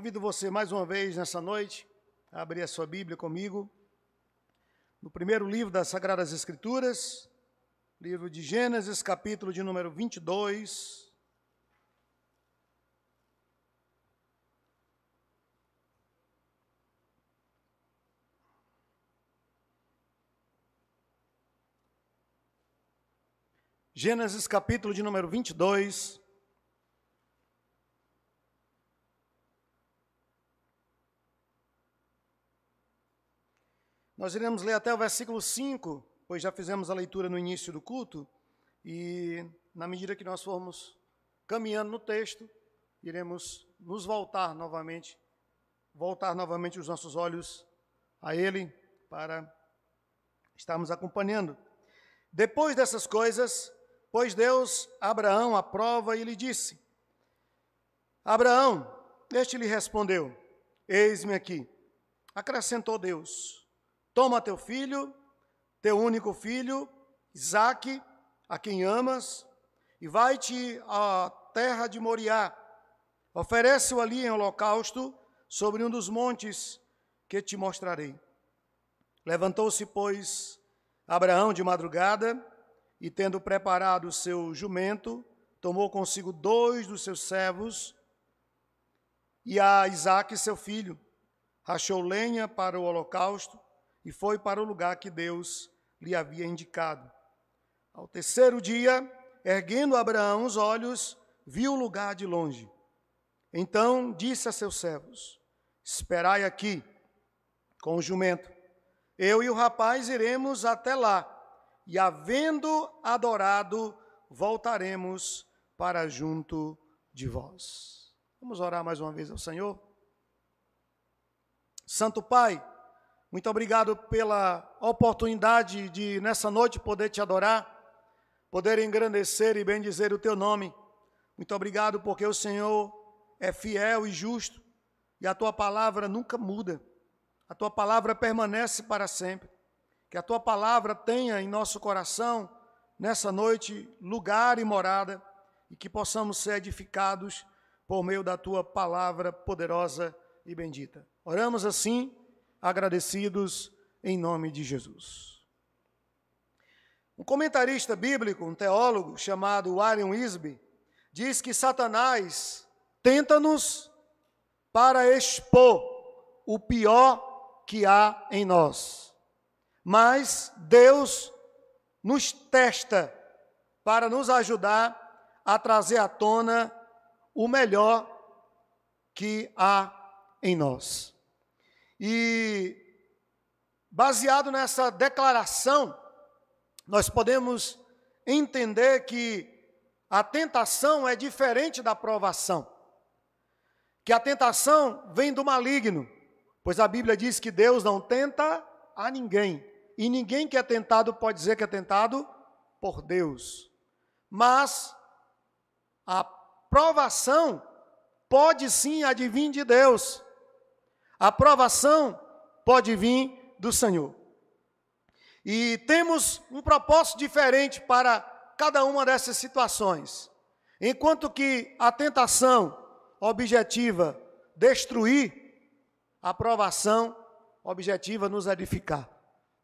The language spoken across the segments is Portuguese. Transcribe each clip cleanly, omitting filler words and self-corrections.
Convido você mais uma vez nessa noite a abrir a sua Bíblia comigo, no primeiro livro das Sagradas Escrituras, livro de Gênesis, capítulo de número 22. Gênesis, capítulo de número 22. Nós iremos ler até o versículo 5, pois já fizemos a leitura no início do culto, e na medida que nós formos caminhando no texto, iremos nos voltar novamente os nossos olhos a ele, para estarmos acompanhando. Depois dessas coisas, pôs Deus a Abraão à prova e lhe disse: Abraão, este lhe respondeu: Eis-me aqui. Acrescentou Deus: Toma teu filho, teu único filho, Isaque, a quem amas, e vai-te à terra de Moriá. Oferece-o ali em holocausto sobre um dos montes que te mostrarei. Levantou-se, pois, Abraão de madrugada, e tendo preparado o seu jumento, tomou consigo 2 dos seus servos e a Isaque, seu filho, rachou lenha para o holocausto, e foi para o lugar que Deus lhe havia indicado. Ao terceiro dia, erguendo Abraão os olhos, viu o lugar de longe. Então disse a seus servos: Esperai aqui com o jumento. Eu e o rapaz iremos até lá, e havendo adorado, voltaremos para junto de vós. Vamos orar mais uma vez ao Senhor. Santo Pai, muito obrigado pela oportunidade de, nessa noite, poder te adorar, poder engrandecer e bendizer o teu nome. Muito obrigado porque o Senhor é fiel e justo e a tua palavra nunca muda. A tua palavra permanece para sempre. Que a tua palavra tenha em nosso coração, nessa noite, lugar e morada, e que possamos ser edificados por meio da tua palavra poderosa e bendita. Oramos assim, agradecidos em nome de Jesus. Um comentarista bíblico, um teólogo chamado Warren Wiersbe, diz que Satanás tenta-nos para expor o pior que há em nós. Mas Deus nos testa para nos ajudar a trazer à tona o melhor que há em nós. E, baseado nessa declaração, nós podemos entender que a tentação é diferente da provação. Que a tentação vem do maligno, pois a Bíblia diz que Deus não tenta a ninguém. E ninguém que é tentado pode dizer que é tentado por Deus. Mas a provação pode sim advir de Deus. A provação pode vir do Senhor. E temos um propósito diferente para cada uma dessas situações. Enquanto que a tentação objetiva destruir, a provação objetiva nos edificar.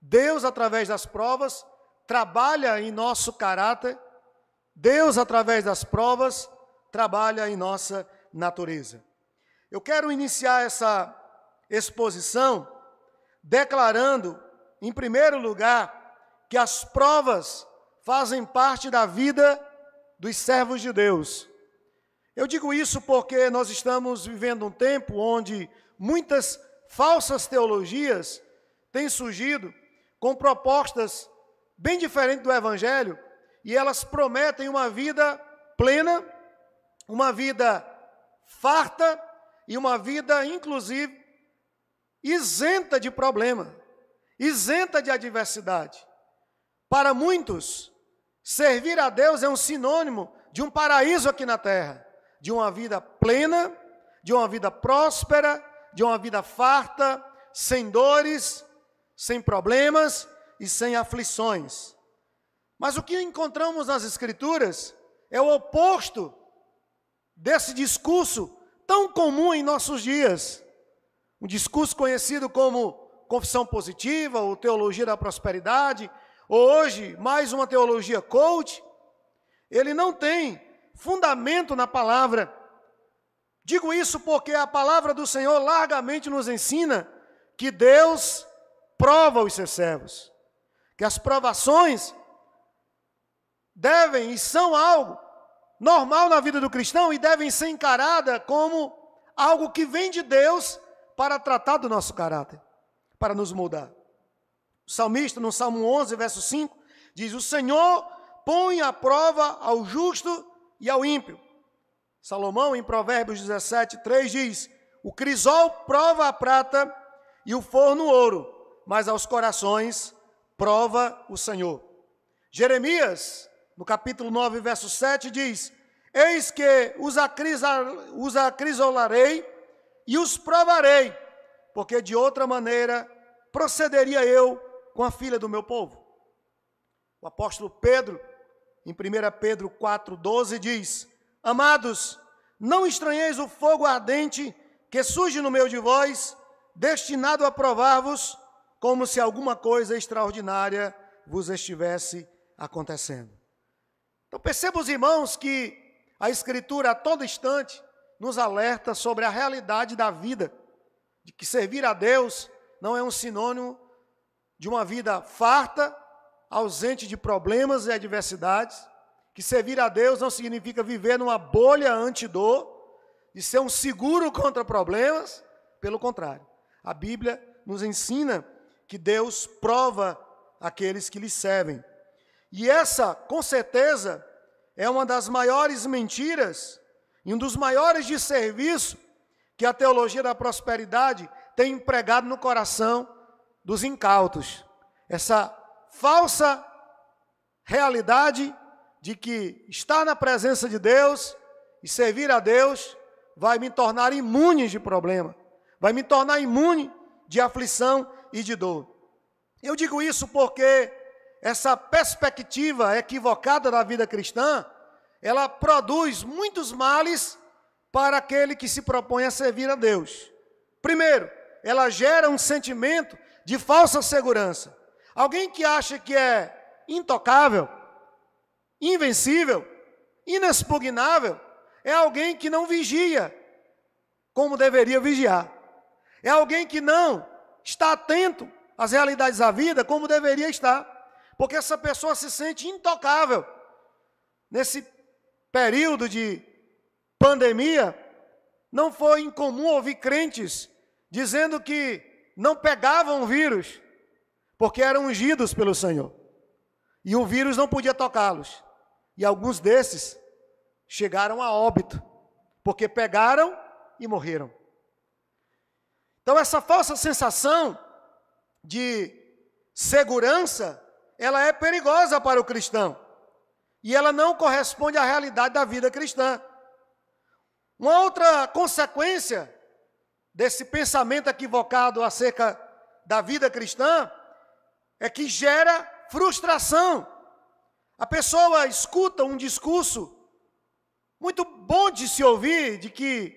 Deus, através das provas, trabalha em nosso caráter. Deus, através das provas, trabalha em nossa natureza. Eu quero iniciar essa exposição declarando, em primeiro lugar, que as provas fazem parte da vida dos servos de Deus. Eu digo isso porque nós estamos vivendo um tempo onde muitas falsas teologias têm surgido com propostas bem diferentes do Evangelho, e elas prometem uma vida plena, uma vida farta e uma vida, inclusive, isenta de problema, isenta de adversidade. Para muitos, servir a Deus é um sinônimo de um paraíso aqui na terra, de uma vida plena, de uma vida próspera, de uma vida farta, sem dores, sem problemas e sem aflições. Mas o que encontramos nas Escrituras é o oposto desse discurso tão comum em nossos dias. Um discurso conhecido como confissão positiva, ou teologia da prosperidade, ou hoje mais uma teologia coach, ele não tem fundamento na palavra. Digo isso porque a palavra do Senhor largamente nos ensina que Deus prova os seus servos, que as provações devem e são algo normal na vida do cristão e devem ser encaradas como algo que vem de Deus para tratar do nosso caráter, para nos moldar. O salmista, no Salmo 11, verso 5, diz: o Senhor põe à prova ao justo e ao ímpio. Salomão, em Provérbios 17, 3, diz: o crisol prova a prata e o forno o ouro, mas aos corações prova o Senhor. Jeremias, no capítulo 9, verso 7, diz: eis que os acrisolarei e os provarei, porque de outra maneira procederia eu com a filha do meu povo. O apóstolo Pedro, em 1 Pedro 4,12, diz: amados, não estranheis o fogo ardente que surge no meio de vós, destinado a provar-vos, como se alguma coisa extraordinária vos estivesse acontecendo. Então perceba, os irmãos, que a Escritura a todo instante nos alerta sobre a realidade da vida, de que servir a Deus não é um sinônimo de uma vida farta, ausente de problemas e adversidades, que servir a Deus não significa viver numa bolha antidor, de ser um seguro contra problemas. Pelo contrário, a Bíblia nos ensina que Deus prova aqueles que lhe servem. E essa, com certeza, é uma das maiores mentiras e um dos maiores desserviços que a teologia da prosperidade tem empregado no coração dos incautos. Essa falsa realidade de que estar na presença de Deus e servir a Deus vai me tornar imune de problema, vai me tornar imune de aflição e de dor. Eu digo isso porque essa perspectiva equivocada da vida cristã, ela produz muitos males para aquele que se propõe a servir a Deus. Primeiro, ela gera um sentimento de falsa segurança. Alguém que acha que é intocável, invencível, inexpugnável, é alguém que não vigia como deveria vigiar. É alguém que não está atento às realidades da vida como deveria estar. Porque essa pessoa se sente intocável. Nesse período de pandemia, não foi incomum ouvir crentes dizendo que não pegavam o vírus, porque eram ungidos pelo Senhor. E o vírus não podia tocá-los. E alguns desses chegaram a óbito, porque pegaram e morreram. Então essa falsa sensação de segurança, ela é perigosa para o cristão. E ela não corresponde à realidade da vida cristã. Uma outra consequência desse pensamento equivocado acerca da vida cristã é que gera frustração. A pessoa escuta um discurso muito bom de se ouvir, de que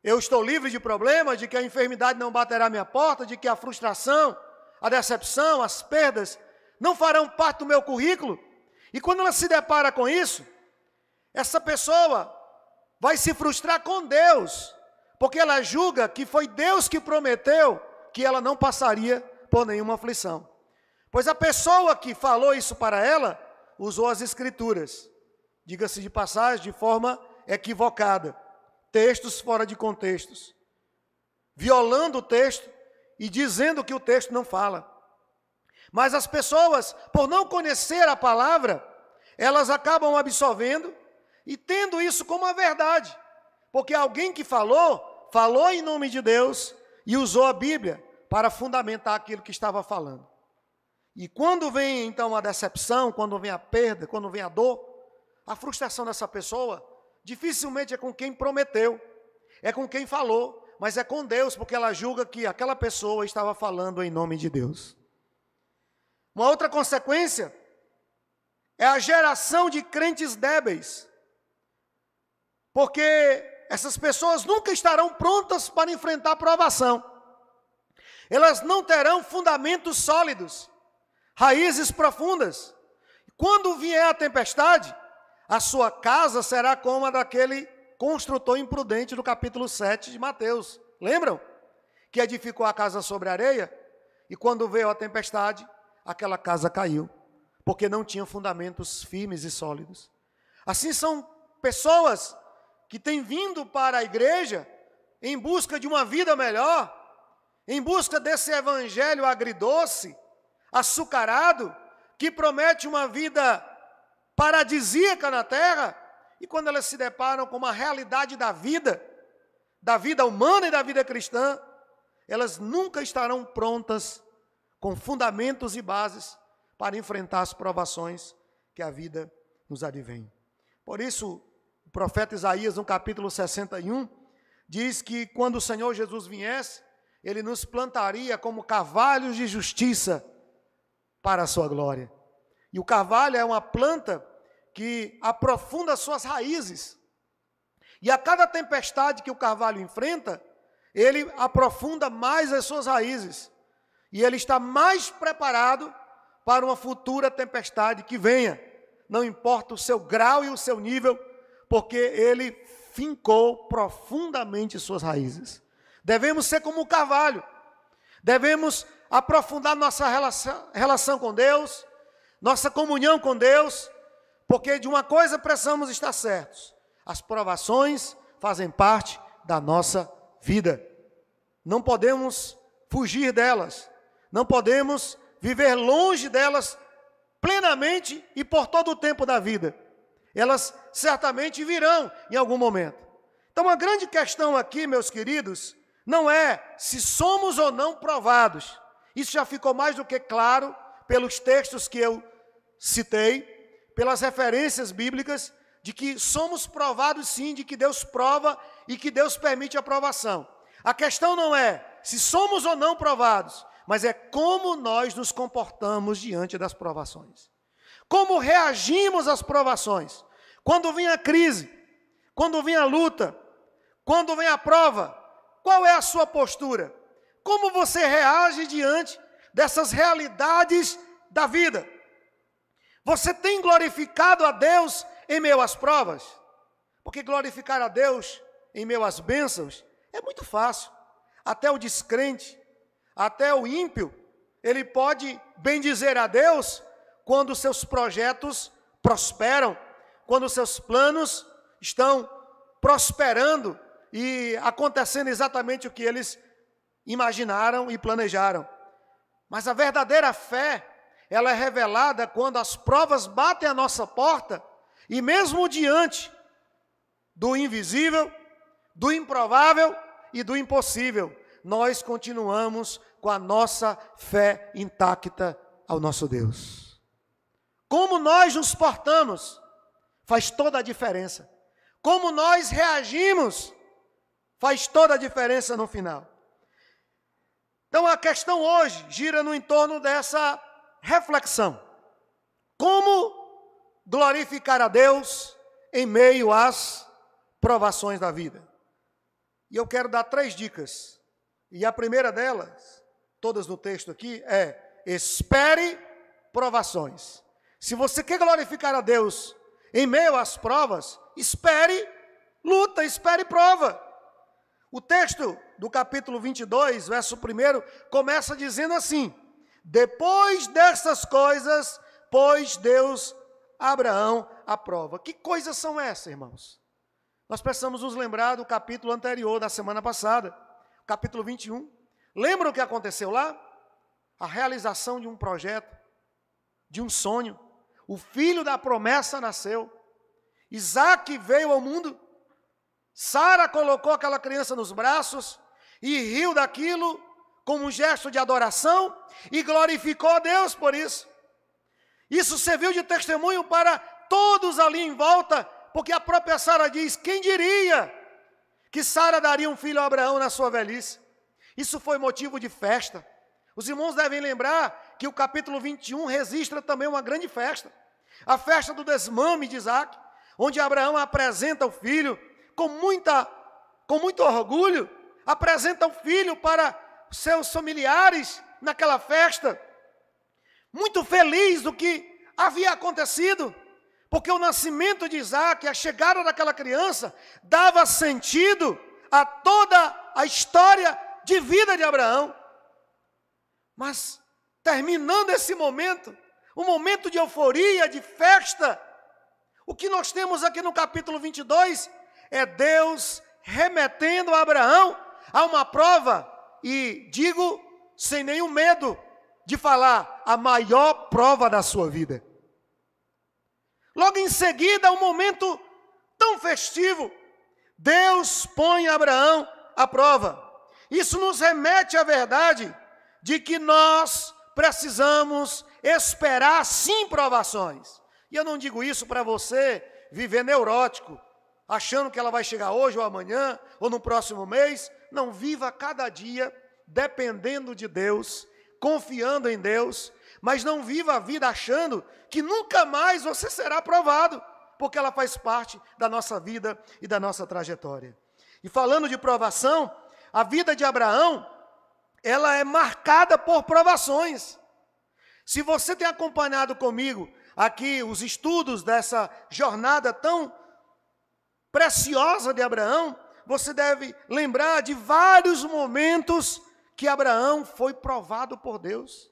eu estou livre de problemas, de que a enfermidade não baterá à minha porta, de que a frustração, a decepção, as perdas não farão parte do meu currículo. E quando ela se depara com isso, essa pessoa vai se frustrar com Deus, porque ela julga que foi Deus que prometeu que ela não passaria por nenhuma aflição. Pois a pessoa que falou isso para ela, usou as Escrituras, diga-se de passagem, de forma equivocada, textos fora de contextos, violando o texto e dizendo que o texto não fala. Mas as pessoas, por não conhecer a palavra, elas acabam absorvendo e tendo isso como a verdade. Porque alguém que falou em nome de Deus e usou a Bíblia para fundamentar aquilo que estava falando. E quando vem então a decepção, quando vem a perda, quando vem a dor, a frustração dessa pessoa dificilmente é com quem prometeu, é com quem falou, mas é com Deus, porque ela julga que aquela pessoa estava falando em nome de Deus. Uma outra consequência é a geração de crentes débeis. Porque essas pessoas nunca estarão prontas para enfrentar a provação. Elas não terão fundamentos sólidos, raízes profundas. Quando vier a tempestade, a sua casa será como a daquele construtor imprudente do capítulo 7 de Mateus. Lembram? Que edificou a casa sobre a areia, e quando veio a tempestade, aquela casa caiu, porque não tinha fundamentos firmes e sólidos. Assim são pessoas que têm vindo para a igreja em busca de uma vida melhor, em busca desse evangelho agridoce, açucarado, que promete uma vida paradisíaca na terra, e quando elas se deparam com uma realidade da vida humana e da vida cristã, elas nunca estarão prontas com fundamentos e bases para enfrentar as provações que a vida nos advém. Por isso, o profeta Isaías, no capítulo 61, diz que quando o Senhor Jesus viesse, Ele nos plantaria como carvalhos de justiça para a sua glória. E o carvalho é uma planta que aprofunda suas raízes. E a cada tempestade que o carvalho enfrenta, ele aprofunda mais as suas raízes. E ele está mais preparado para uma futura tempestade que venha. Não importa o seu grau e o seu nível, porque ele fincou profundamente suas raízes. Devemos ser como o carvalho. Devemos aprofundar nossa relação com Deus, nossa comunhão com Deus, porque de uma coisa precisamos estar certos: as provações fazem parte da nossa vida. Não podemos fugir delas, não podemos viver longe delas plenamente e por todo o tempo da vida. Elas certamente virão em algum momento. Então, a grande questão aqui, meus queridos, não é se somos ou não provados. Isso já ficou mais do que claro pelos textos que eu citei, pelas referências bíblicas, de que somos provados sim, de que Deus prova e que Deus permite a provação. A questão não é se somos ou não provados, mas é como nós nos comportamos diante das provações. Como reagimos às provações. Quando vem a crise, quando vem a luta, quando vem a prova, qual é a sua postura? Como você reage diante dessas realidades da vida? Você tem glorificado a Deus em meio às provas? Porque glorificar a Deus em meio às bênçãos é muito fácil. Até o descrente, até o ímpio, ele pode bendizer a Deus quando seus projetos prosperam, quando seus planos estão prosperando e acontecendo exatamente o que eles imaginaram e planejaram. Mas a verdadeira fé, ela é revelada quando as provas batem à nossa porta, e mesmo diante do invisível, do improvável e do impossível, nós continuamos com a nossa fé intacta ao nosso Deus. Como nós nos portamos faz toda a diferença. Como nós reagimos faz toda a diferença no final. Então a questão hoje gira no entorno dessa reflexão. Como glorificar a Deus em meio às provações da vida? E eu quero dar 3 dicas. E a primeira delas, todas no texto aqui, é: espere provações. Se você quer glorificar a Deus em meio às provas, espere luta, espere prova. O texto do capítulo 22, verso 1, começa dizendo assim: depois dessas coisas, pôs Deus a Abraão à prova. Que coisas são essas, irmãos? Nós precisamos nos lembrar do capítulo anterior, da semana passada, capítulo 21. Lembra o que aconteceu lá? A realização de um projeto, de um sonho. O filho da promessa nasceu. Isaac veio ao mundo. Sara colocou aquela criança nos braços e riu daquilo como um gesto de adoração e glorificou a Deus por isso. Isso serviu de testemunho para todos ali em volta, porque a própria Sara diz: quem diria que Sara daria um filho a Abraão na sua velhice? Isso foi motivo de festa. Os irmãos devem lembrar que o capítulo 21 registra também uma grande festa. A festa do desmame de Isaac, onde Abraão apresenta o filho com muita com muito orgulho, apresenta o filho para seus familiares naquela festa, muito feliz do que havia acontecido, porque o nascimento de Isaac, a chegada daquela criança, dava sentido a toda a história de vida de Abraão. Mas, terminando esse momento, um momento de euforia, de festa, o que nós temos aqui no capítulo 22 é Deus remetendo a Abraão a uma prova, e digo sem nenhum medo de falar, a maior prova da sua vida. Logo em seguida, um momento tão festivo, Deus põe Abraão à prova. Isso nos remete à verdade de que nós precisamos esperar sim provações. E eu não digo isso para você viver neurótico, achando que ela vai chegar hoje ou amanhã, ou no próximo mês. Não, viva cada dia dependendo de Deus, confiando em Deus, mas não viva a vida achando que nunca mais você será provado, porque ela faz parte da nossa vida e da nossa trajetória. E falando de provação, a vida de Abraão, ela é marcada por provações. Se você tem acompanhado comigo aqui os estudos dessa jornada tão preciosa de Abraão, você deve lembrar de vários momentos que Abraão foi provado por Deus.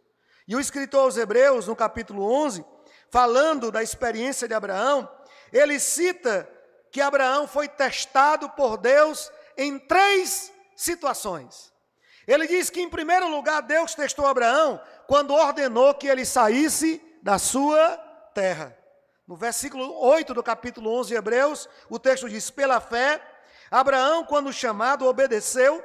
E o escritor aos Hebreus, no capítulo 11, falando da experiência de Abraão, ele cita que Abraão foi testado por Deus em 3 situações. Ele diz que, em primeiro lugar, Deus testou Abraão quando ordenou que ele saísse da sua terra. No versículo 8 do capítulo 11 de Hebreus, o texto diz: pela fé, Abraão, quando chamado, obedeceu,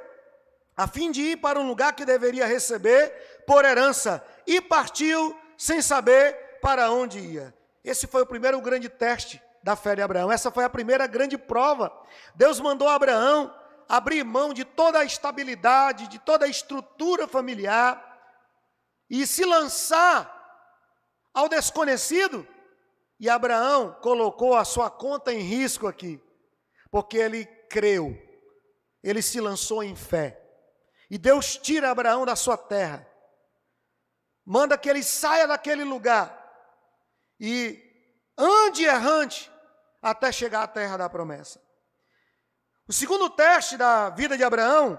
a fim de ir para um lugar que deveria receber por herança, e partiu sem saber para onde ia. Esse foi o primeiro grande teste da fé de Abraão. Essa foi a primeira grande prova. Deus mandou Abraão abrir mão de toda a estabilidade, de toda a estrutura familiar, e se lançar ao desconhecido. E Abraão colocou a sua conta em risco aqui, porque ele creu, ele se lançou em fé. E Deus tira Abraão da sua terra, manda que ele saia daquele lugar e ande errante até chegar à terra da promessa. O segundo teste da vida de Abraão,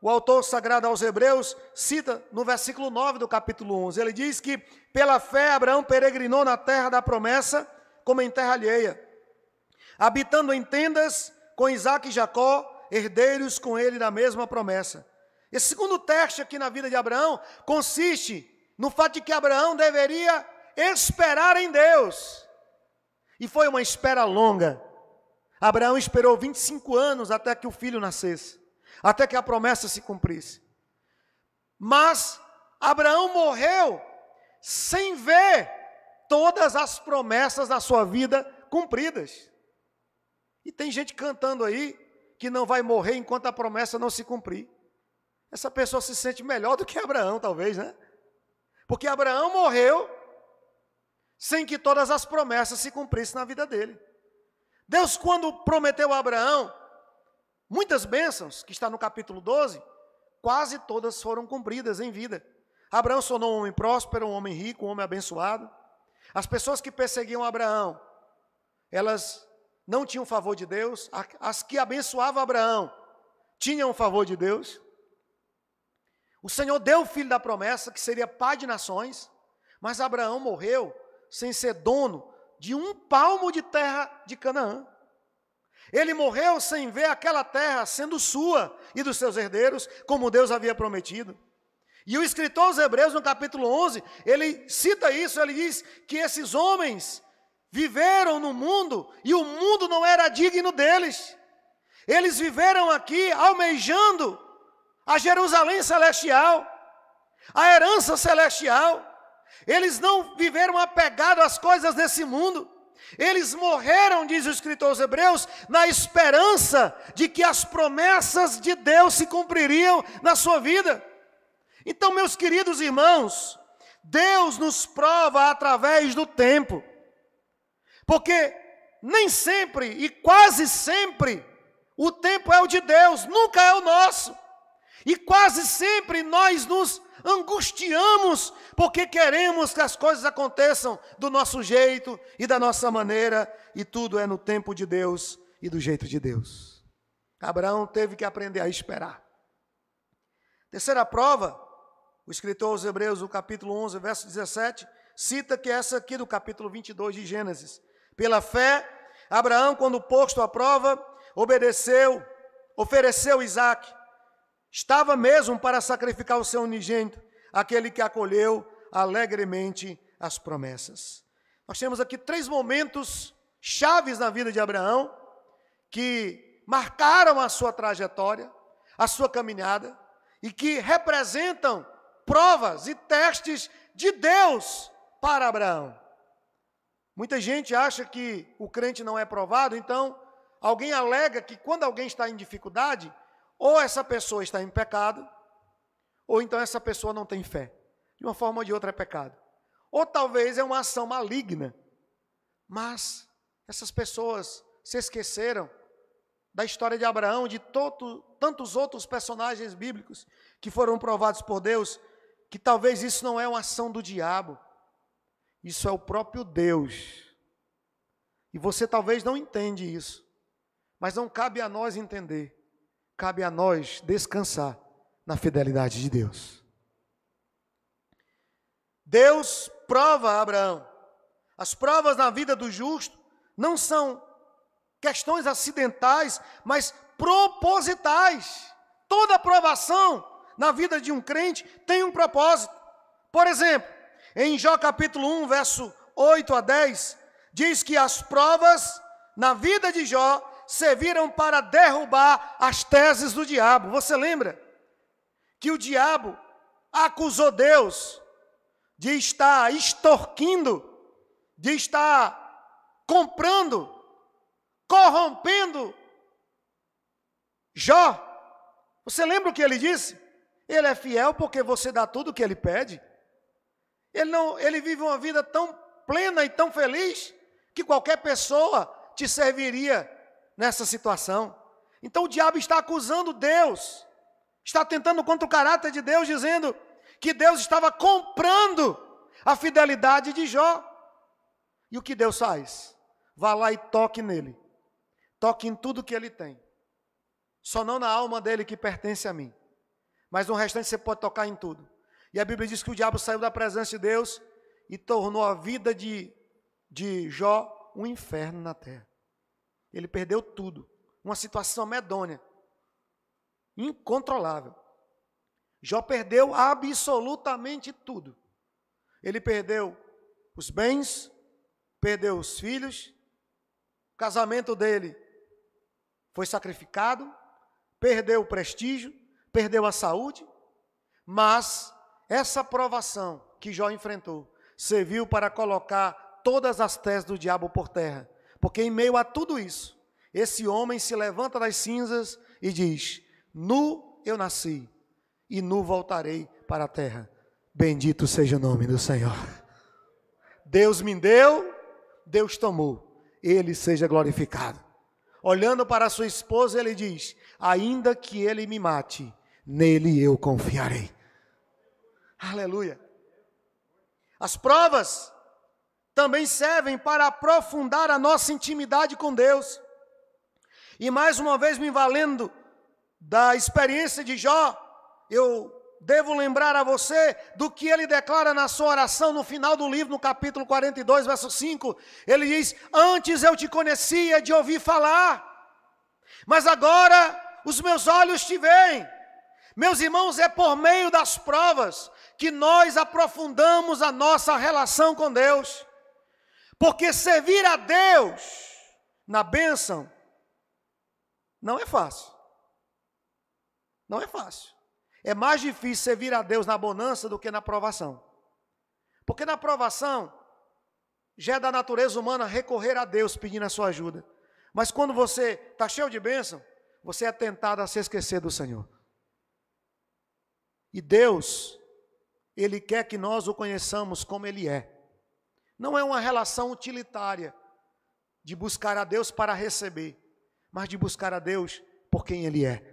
o autor sagrado aos Hebreus cita no versículo 9 do capítulo 11. Ele diz que pela fé Abraão peregrinou na terra da promessa como em terra alheia, habitando em tendas com Isaque e Jacó, herdeiros com ele da mesma promessa. Esse segundo teste aqui na vida de Abraão consiste no fato de que Abraão deveria esperar em Deus. E foi uma espera longa. Abraão esperou 25 anos até que o filho nascesse, até que a promessa se cumprisse. Mas Abraão morreu sem ver todas as promessas da sua vida cumpridas. E tem gente cantando aí que não vai morrer enquanto a promessa não se cumprir. Essa pessoa se sente melhor do que Abraão, talvez, né? Porque Abraão morreu sem que todas as promessas se cumprissem na vida dele. Deus, quando prometeu a Abraão muitas bênçãos, que está no capítulo 12, quase todas foram cumpridas em vida. Abraão se tornou um homem próspero, um homem rico, um homem abençoado. As pessoas que perseguiam Abraão, elas não tinham favor de Deus. As que abençoavam Abraão tinham o favor de Deus. O Senhor deu o filho da promessa, que seria pai de nações, mas Abraão morreu sem ser dono de um palmo de terra de Canaã. Ele morreu sem ver aquela terra sendo sua e dos seus herdeiros, como Deus havia prometido. E o escritor aos Hebreus, no capítulo 11, ele cita isso, ele diz que esses homens viveram no mundo e o mundo não era digno deles. Eles viveram aqui almejando a Jerusalém celestial, a herança celestial. Eles não viveram apegados às coisas desse mundo. Eles morreram, diz o escritor aos Hebreus, na esperança de que as promessas de Deus se cumpririam na sua vida. Então, meus queridos irmãos, Deus nos prova através do tempo, porque nem sempre e quase sempre O tempo é o de Deus, nunca é o nosso. E quase sempre nós nos angustiamos porque queremos que as coisas aconteçam do nosso jeito e da nossa maneira, e tudo é no tempo de Deus e do jeito de Deus. Abraão teve que aprender a esperar. Terceira prova, o escritor aos Hebreus, no capítulo 11, verso 17, cita que essa aqui do capítulo 22 de Gênesis. Pela fé, Abraão, quando posto à prova, ofereceu Isaque. Estava mesmo para sacrificar o seu unigênito, aquele que acolheu alegremente as promessas. Nós temos aqui 3 momentos chaves na vida de Abraão, que marcaram a sua trajetória, a sua caminhada, e que representam provas e testes de Deus para Abraão. Muita gente acha que o crente não é provado, então alguém alega que quando alguém está em dificuldade, ou essa pessoa está em pecado, ou então essa pessoa não tem fé. De uma forma ou de outra é pecado. Ou talvez é uma ação maligna. Mas essas pessoas se esqueceram da história de Abraão, de tantos outros personagens bíblicos que foram provados por Deus, que talvez isso não é uma ação do diabo. Isso é o próprio Deus. E você talvez não entende isso. Mas não cabe a nós entender. Cabe a nós descansar na fidelidade de Deus. Deus prova Abraão. As provas na vida do justo não são questões acidentais, mas propositais. Toda provação na vida de um crente tem um propósito. Por exemplo, em Jó capítulo 1, verso 8 a 10, diz que as provas na vida de Jó serviram para derrubar as teses do diabo. Você lembra que o diabo acusou Deus de estar extorquindo, de estar comprando, corrompendo Jó? Você lembra o que ele disse? Ele é fiel porque você dá tudo o que ele pede. Ele vive uma vida tão plena e tão feliz que qualquer pessoa te serviria nessa situação. Então o diabo está acusando Deus, está tentando contra o caráter de Deus, dizendo que Deus estava comprando a fidelidade de Jó. E o que Deus faz? Vá lá e toque nele, toque em tudo que ele tem, só não na alma dele que pertence a mim, mas no restante você pode tocar em tudo. E a Bíblia diz que o diabo saiu da presença de Deus e tornou a vida de Jó um inferno na terra. Ele perdeu tudo, uma situação medonha, incontrolável. Jó perdeu absolutamente tudo. Ele perdeu os bens, perdeu os filhos, o casamento dele foi sacrificado, perdeu o prestígio, perdeu a saúde, mas essa provação que Jó enfrentou serviu para colocar todas as teses do diabo por terra. Porque em meio a tudo isso, esse homem se levanta das cinzas e diz: nu eu nasci e nu voltarei para a terra. Bendito seja o nome do Senhor. Deus me deu, Deus tomou. Ele seja glorificado. Olhando para sua esposa, ele diz: ainda que ele me mate, nele eu confiarei. Aleluia. As provas também servem para aprofundar a nossa intimidade com Deus. E mais uma vez, me valendo da experiência de Jó, eu devo lembrar a você do que ele declara na sua oração no final do livro, no capítulo 42, verso 5. Ele diz: antes eu te conhecia de ouvir falar, mas agora os meus olhos te veem. Meus irmãos, é por meio das provas que nós aprofundamos a nossa relação com Deus. Porque servir a Deus na bênção não é fácil. Não é fácil. É mais difícil servir a Deus na bonança do que na provação. Porque na provação já é da natureza humana recorrer a Deus pedindo a sua ajuda. Mas quando você está cheio de bênção, você é tentado a se esquecer do Senhor. E Deus, Ele quer que nós o conheçamos como Ele é. Não é uma relação utilitária de buscar a Deus para receber, mas de buscar a Deus por quem Ele é.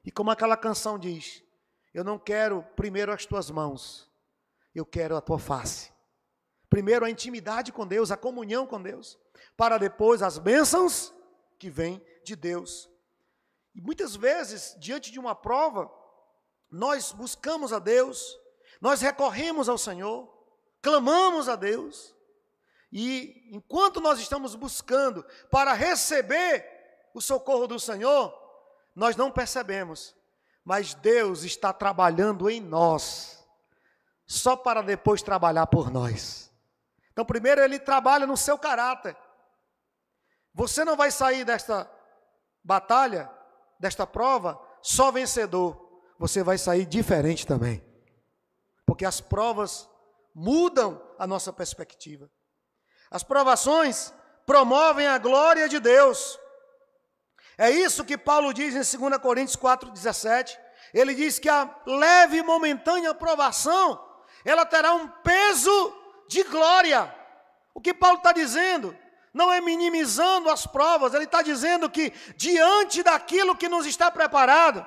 E como aquela canção diz, eu não quero primeiro as tuas mãos, eu quero a tua face. Primeiro a intimidade com Deus, a comunhão com Deus, para depois as bênçãos que vêm de Deus. E muitas vezes, diante de uma prova, nós buscamos a Deus, nós recorremos ao Senhor, clamamos a Deus, e enquanto nós estamos buscando para receber o socorro do Senhor, nós não percebemos, mas Deus está trabalhando em nós, só para depois trabalhar por nós. Então, primeiro Ele trabalha no seu caráter. Você não vai sair desta batalha, desta prova, só vencedor. Você vai sair diferente também. Porque as provas mudam a nossa perspectiva. As provações promovem a glória de Deus. É isso que Paulo diz em 2 Coríntios 4,17. Ele diz que a leve e momentânea provação, ela terá um peso de glória. O que Paulo está dizendo não é minimizando as provas, ele está dizendo que diante daquilo que nos está preparado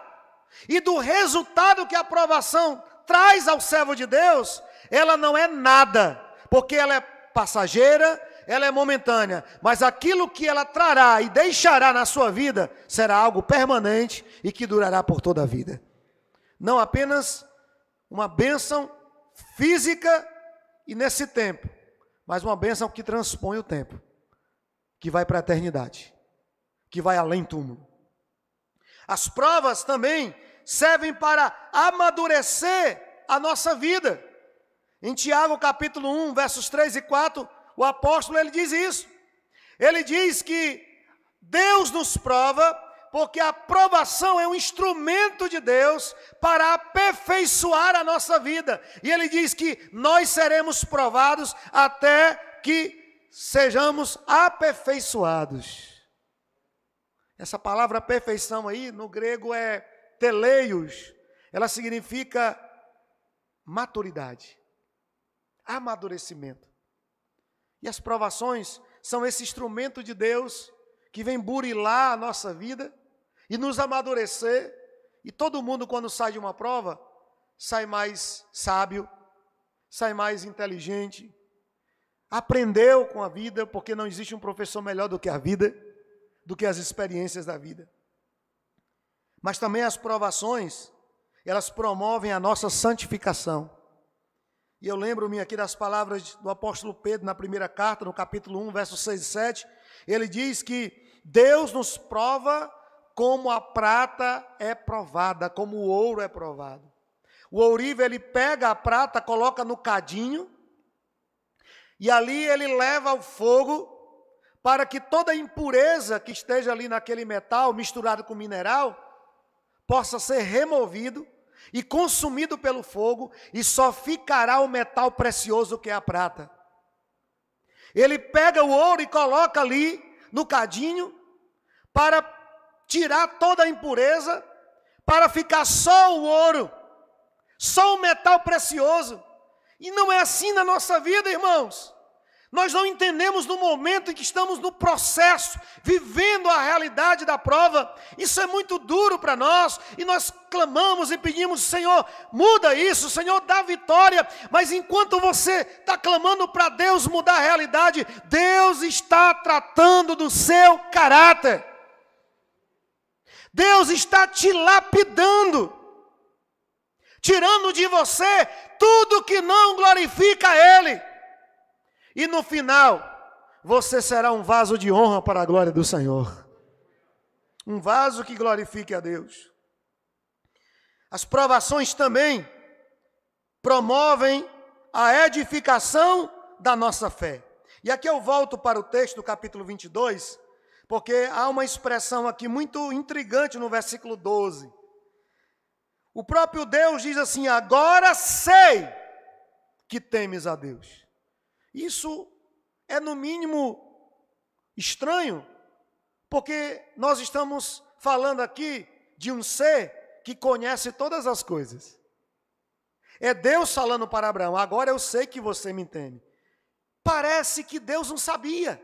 e do resultado que a provação traz ao servo de Deus, ela não é nada, porque ela é passageira, ela é momentânea, mas aquilo que ela trará e deixará na sua vida será algo permanente e que durará por toda a vida. Não apenas uma bênção física e nesse tempo, mas uma bênção que transpõe o tempo, que vai para a eternidade, que vai além túmulo. As provas também servem para amadurecer a nossa vida. Em Tiago capítulo 1, versos 3 e 4, o apóstolo ele diz isso. Ele diz que Deus nos prova, porque a provação é um instrumento de Deus para aperfeiçoar a nossa vida. E ele diz que nós seremos provados até que sejamos aperfeiçoados. Essa palavra perfeição aí, no grego é teleios. Ela significa maturidade, amadurecimento. E as provações são esse instrumento de Deus que vem burilar a nossa vida e nos amadurecer. E todo mundo, quando sai de uma prova, sai mais sábio, sai mais inteligente, aprendeu com a vida, porque não existe um professor melhor do que a vida, do que as experiências da vida. Mas também as provações, elas promovem a nossa santificação. E eu lembro-me aqui das palavras do apóstolo Pedro na primeira carta, no capítulo 1, versos 6 e 7. Ele diz que Deus nos prova como a prata é provada, como o ouro é provado. O ourive, ele pega a prata, coloca no cadinho, e ali ele leva ao fogo, para que toda impureza que esteja ali naquele metal, misturado com mineral, possa ser removido e consumido pelo fogo, e só ficará o metal precioso que é a prata. Ele pega o ouro e coloca ali no cadinho, para tirar toda a impureza, para ficar só o ouro, só o metal precioso. E não é assim na nossa vida, irmãos. Nós não entendemos no momento em que estamos no processo, vivendo a realidade da prova. Isso é muito duro para nós, e nós clamamos e pedimos: Senhor, muda isso, Senhor, dá vitória. Mas enquanto você está clamando para Deus mudar a realidade, Deus está tratando do seu caráter. Deus está te lapidando, tirando de você tudo que não glorifica a Ele. E no final, você será um vaso de honra para a glória do Senhor. Um vaso que glorifique a Deus. As provações também promovem a edificação da nossa fé. E aqui eu volto para o texto do capítulo 22, porque há uma expressão aqui muito intrigante no versículo 12. O próprio Deus diz assim: agora sei que temes a Deus. Isso é no mínimo estranho, porque nós estamos falando aqui de um ser que conhece todas as coisas. É Deus falando para Abraão: agora eu sei que você me teme. Parece que Deus não sabia.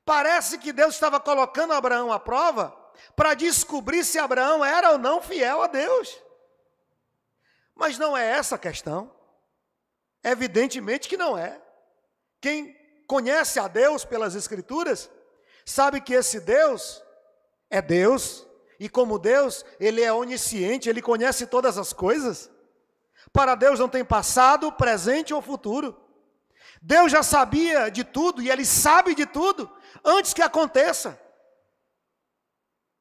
Parece que Deus estava colocando Abraão à prova para descobrir se Abraão era ou não fiel a Deus. Mas não é essa a questão. Evidentemente que não é. Quem conhece a Deus pelas Escrituras, sabe que esse Deus é Deus, e como Deus, Ele é onisciente, Ele conhece todas as coisas. Para Deus não tem passado, presente ou futuro. Deus já sabia de tudo, e Ele sabe de tudo, antes que aconteça.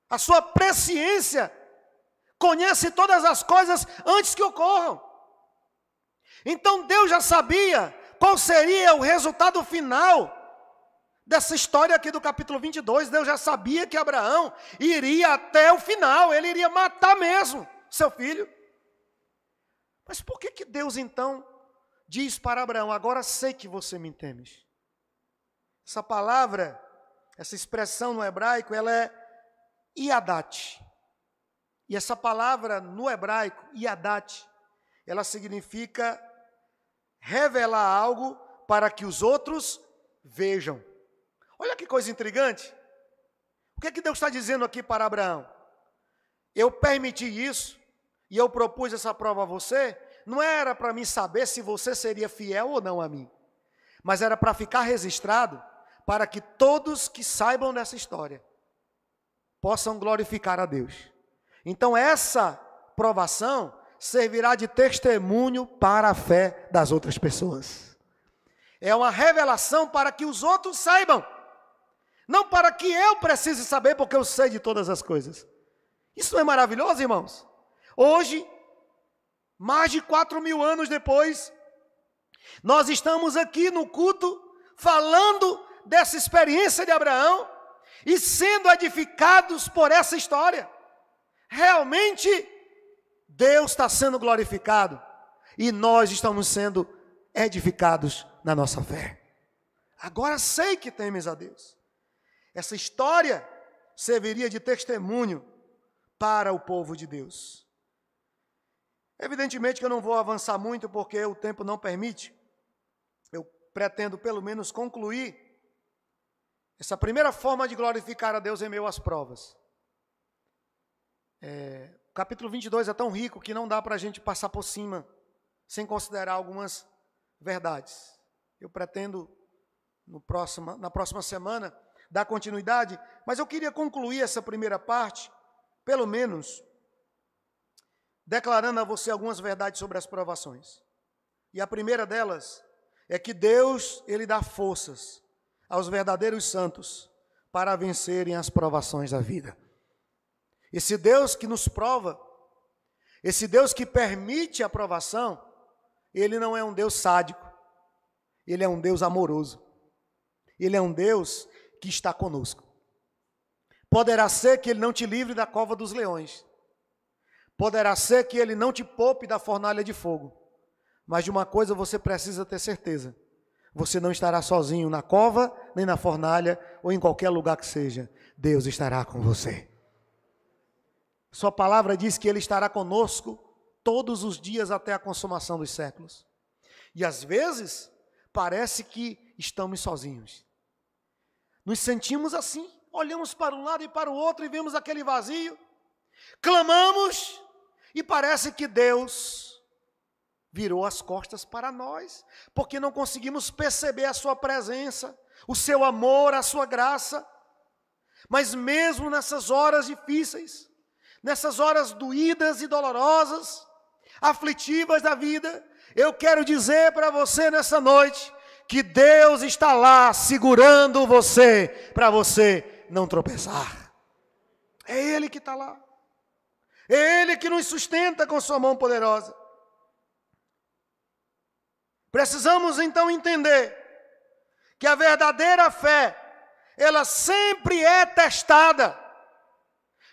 A sua presciência conhece todas as coisas antes que ocorram. Então Deus já sabia qual seria o resultado final dessa história aqui do capítulo 22. Deus já sabia que Abraão iria até o final, ele iria matar mesmo seu filho. Mas por que Deus então diz para Abraão: agora sei que você me temes? Essa palavra, essa expressão no hebraico, ela é iadat. E essa palavra no hebraico, iadat, ela significa revelar algo para que os outros vejam. Olha que coisa intrigante. O que é que Deus está dizendo aqui para Abraão? Eu permiti isso e eu propus essa prova a você, não era para mim saber se você seria fiel ou não a mim, mas era para ficar registrado, para que todos que saibam dessa história possam glorificar a Deus. Então essa provação servirá de testemunho para a fé das outras pessoas. É uma revelação para que os outros saibam, não para que eu precise saber, porque eu sei de todas as coisas. Isso não é maravilhoso, irmãos? Hoje, mais de 4.000 anos depois, nós estamos aqui no culto, falando dessa experiência de Abraão, e sendo edificados por essa história. Realmente, Deus está sendo glorificado, e nós estamos sendo edificados na nossa fé. Agora sei que temes a Deus. Essa história serviria de testemunho para o povo de Deus. Evidentemente que eu não vou avançar muito, porque o tempo não permite. Eu pretendo pelo menos concluir essa primeira forma de glorificar a Deus em meio às provas. O capítulo 22 é tão rico que não dá para a gente passar por cima, sem considerar algumas verdades. Eu pretendo, na próxima semana, dar continuidade, mas eu queria concluir essa primeira parte, pelo menos, declarando a você algumas verdades sobre as provações. E a primeira delas é que Deus, Ele dá forças aos verdadeiros santos para vencerem as provações da vida. Esse Deus que nos prova, esse Deus que permite a provação, Ele não é um Deus sádico, Ele é um Deus amoroso. Ele é um Deus que está conosco. Poderá ser que Ele não te livre da cova dos leões. Poderá ser que Ele não te poupe da fornalha de fogo. Mas de uma coisa você precisa ter certeza: você não estará sozinho na cova, nem na fornalha, ou em qualquer lugar que seja. Deus estará com você. Sua palavra diz que Ele estará conosco todos os dias até a consumação dos séculos. E às vezes, parece que estamos sozinhos. Nos sentimos assim, olhamos para um lado e para o outro e vemos aquele vazio. Clamamos e parece que Deus virou as costas para nós, porque não conseguimos perceber a sua presença, o seu amor, a sua graça. Mas mesmo nessas horas difíceis, nessas horas doídas e dolorosas, aflitivas da vida, eu quero dizer para você nessa noite que Deus está lá segurando você, para você não tropeçar. É Ele que está lá. É Ele que nos sustenta com sua mão poderosa. Precisamos então entender que a verdadeira fé, ela sempre é testada.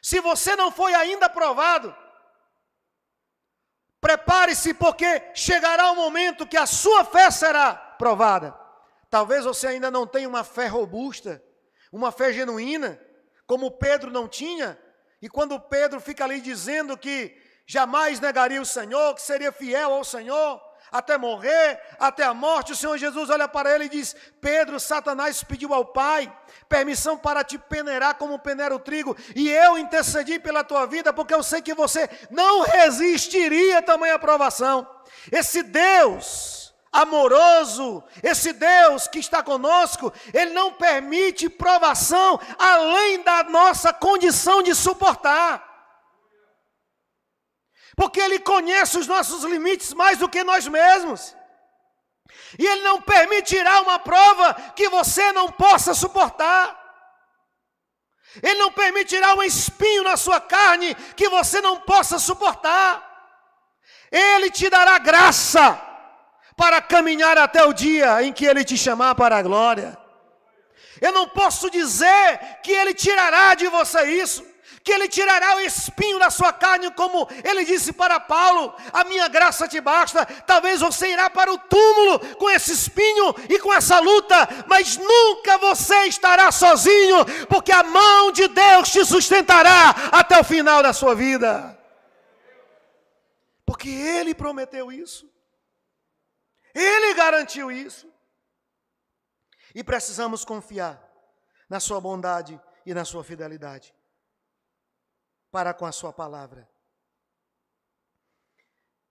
Se você não foi ainda provado, prepare-se, porque chegará o momento que a sua fé será provada. Talvez você ainda não tenha uma fé robusta, uma fé genuína, como Pedro não tinha. E quando Pedro fica ali dizendo que jamais negaria o Senhor, que seria fiel ao Senhor, até morrer, até a morte. O Senhor Jesus olha para ele e diz: Pedro, Satanás pediu ao Pai permissão para te peneirar como peneira o trigo, e eu intercedi pela tua vida, porque eu sei que você não resistiria a tamanha provação. Esse Deus amoroso, esse Deus que está conosco, Ele não permite provação além da nossa condição de suportar. Porque Ele conhece os nossos limites mais do que nós mesmos. E Ele não permitirá uma prova que você não possa suportar. Ele não permitirá um espinho na sua carne que você não possa suportar. Ele te dará graça para caminhar até o dia em que Ele te chamar para a glória. Eu não posso dizer que Ele tirará de você isso, que Ele tirará o espinho da sua carne, como Ele disse para Paulo: a minha graça te basta. Talvez você irá para o túmulo com esse espinho e com essa luta, mas nunca você estará sozinho, porque a mão de Deus te sustentará até o final da sua vida. Porque Ele prometeu isso. Ele garantiu isso. E precisamos confiar na sua bondade e na sua fidelidade para com a sua palavra.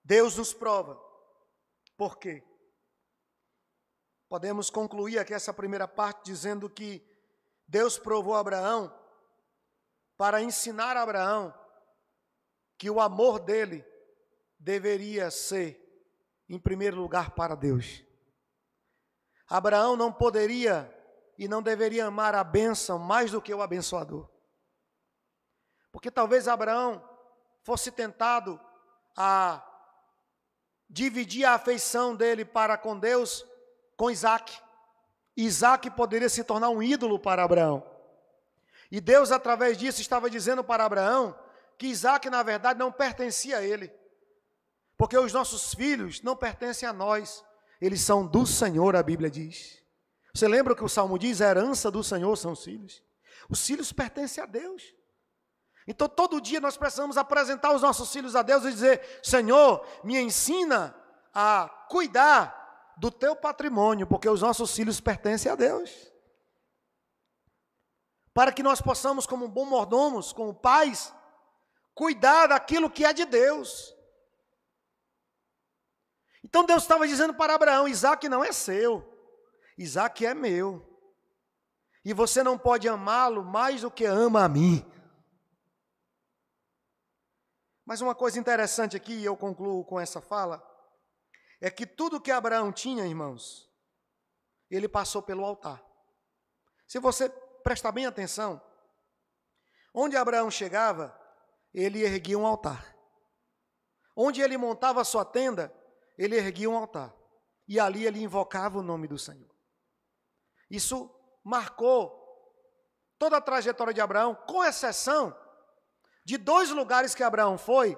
Deus nos prova. Por quê? Podemos concluir aqui essa primeira parte dizendo que Deus provou Abraão para ensinar a Abraão que o amor dele deveria ser, em primeiro lugar, para Deus. Abraão não poderia e não deveria amar a bênção mais do que o abençoador. Porque talvez Abraão fosse tentado a dividir a afeição dele para com Deus com Isaac. Isaac poderia se tornar um ídolo para Abraão. E Deus, através disso, estava dizendo para Abraão que Isaac, na verdade, não pertencia a ele. Porque os nossos filhos não pertencem a nós. Eles são do Senhor, a Bíblia diz. Você lembra o que o Salmo diz? A herança do Senhor são os filhos. Os filhos pertencem a Deus. Então, todo dia nós precisamos apresentar os nossos filhos a Deus e dizer: Senhor, me ensina a cuidar do teu patrimônio, porque os nossos filhos pertencem a Deus. Para que nós possamos, como bons mordomos, como pais, cuidar daquilo que é de Deus. Então, Deus estava dizendo para Abraão: Isaac não é seu, Isaac é meu. E você não pode amá-lo mais do que ama a mim. Mas uma coisa interessante aqui, e eu concluo com essa fala, é que tudo que Abraão tinha, irmãos, ele passou pelo altar. Se você prestar bem atenção, onde Abraão chegava, ele erguia um altar. Onde ele montava a sua tenda, ele erguia um altar. E ali ele invocava o nome do Senhor. Isso marcou toda a trajetória de Abraão, com exceção de 2 lugares que Abraão foi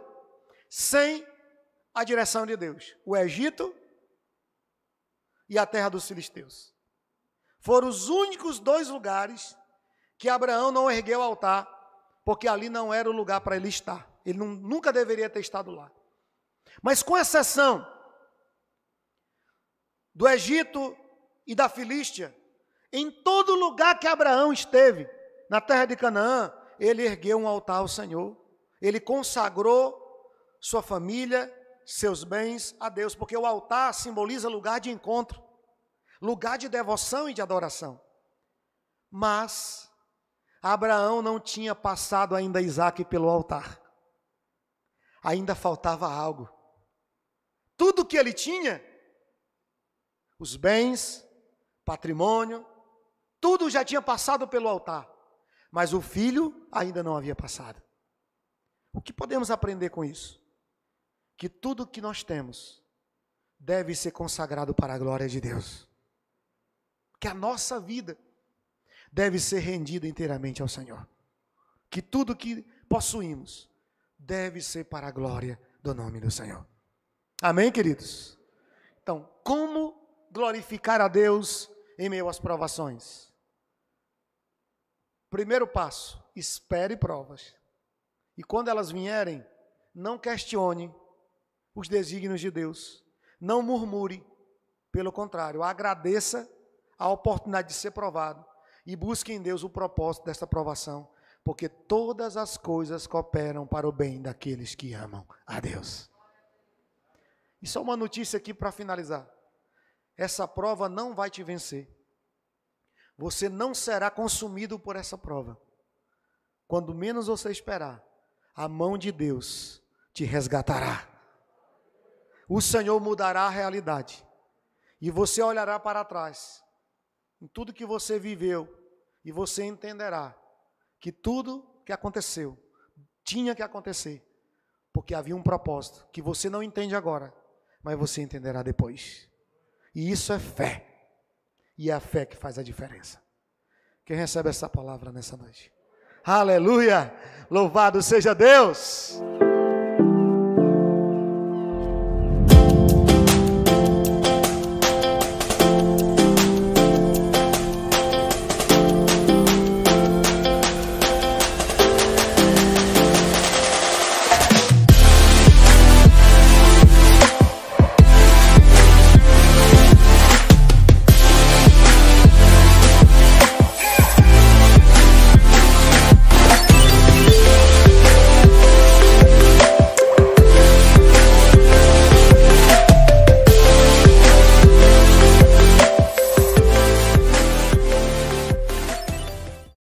sem a direção de Deus: o Egito e a terra dos filisteus. Foram os únicos 2 lugares que Abraão não ergueu altar, porque ali não era o lugar para ele estar. Ele nunca deveria ter estado lá. Mas com exceção do Egito e da Filístia, em todo lugar que Abraão esteve, na terra de Canaã, ele ergueu um altar ao Senhor. Ele consagrou sua família, seus bens a Deus, porque o altar simboliza lugar de encontro, lugar de devoção e de adoração. Mas Abraão não tinha passado ainda Isaac pelo altar. Ainda faltava algo. Tudo que ele tinha, os bens, patrimônio, tudo já tinha passado pelo altar. Mas o filho ainda não havia passado. O que podemos aprender com isso? Que tudo que nós temos deve ser consagrado para a glória de Deus. Que a nossa vida deve ser rendida inteiramente ao Senhor. Que tudo que possuímos deve ser para a glória do nome do Senhor. Amém, queridos? Então, como glorificar a Deus em meio às provações? Primeiro passo: espere provas. E quando elas vierem, não questione os desígnios de Deus. Não murmure, pelo contrário, agradeça a oportunidade de ser provado e busque em Deus o propósito desta provação, porque todas as coisas cooperam para o bem daqueles que amam a Deus. E só uma notícia aqui para finalizar. Essa prova não vai te vencer. Você não será consumido por essa prova. Quando menos você esperar, a mão de Deus te resgatará. O Senhor mudará a realidade. E você olhará para trás, em tudo que você viveu, e você entenderá que tudo que aconteceu, tinha que acontecer, porque havia um propósito, que você não entende agora, mas você entenderá depois. E isso é fé. E é a fé que faz a diferença. Quem recebe essa palavra nessa noite? Aleluia! Louvado seja Deus!